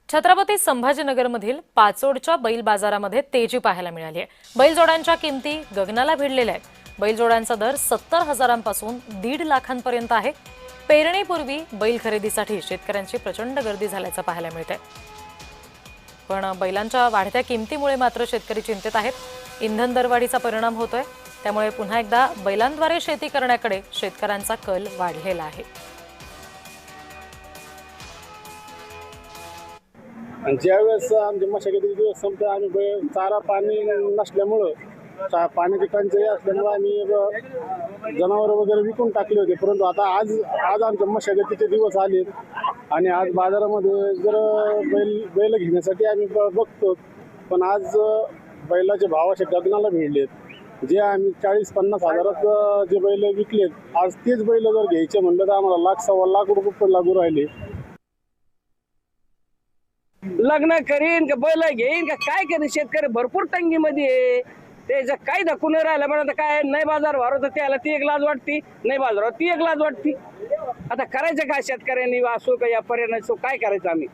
छत्रपती संभाजीनगरमधील पाचोडच्या बैल बाजारामध्ये तेजी पाहायला मिळाली आहे। बैलजोड्यांच्या किमती गगनाला भिडलेल्या आहेत। बैलजोड्यांचा दर 70,000पासून 1.5 लाखांपर्यंत आहे। पेरणीपूर्वी बैल खरेदीसाठी शेतकऱ्यांची प्रचंड गर्दी झाल्याचं पाहायला मिळतंय। पण बैलांच्या वाढत्या किमतीमुळे मात्र शेतकरी चिंतित आहेत। इंधन दरवाढीचा परिणाम होतोय, त्यामुळे पुन्हा एकदा बैलांद्वारे शेती करण्याकडे शेतकऱ्यांचा कल वाढलेला आहे। आणि ज्यावेळेस आमच्या मशागतीचे दिवस संपतात आम्ही चारा पाणी नसल्यामुळं पाण्याची टंचाई असल्यामुळं आम्ही जनावरं वगैरे विकून टाकले होते। परंतु आता आज आमच्या मशागतीचे दिवस आले आणि आज बाजारामध्ये जर बैल घेण्यासाठी आम्ही बघतो, पण आज बैलाचे भाव असे गगनाला भिडलेत। जे आम्ही 40-50 हजारात जे बैल विकलेत, आज तेच बैल जर घ्यायचे म्हणलं तर आम्हाला 1,00,000-1,25,00,000 रुपये लागू राहिले। लग्न करीन का बैल घेईन का काय करेन? शेतकरी भरपूर तंगीमध्ये आहे। त्याचं काही धकून राहिलं, पण आता काय नाही बाजार भरवत त्याला ती एक लाज वाटती, नाही बाजारावर ती एक लाज वाटती। आता करायचं काय शेतकऱ्यांनी? असो का या पर्याय असो, काय करायचं आम्ही?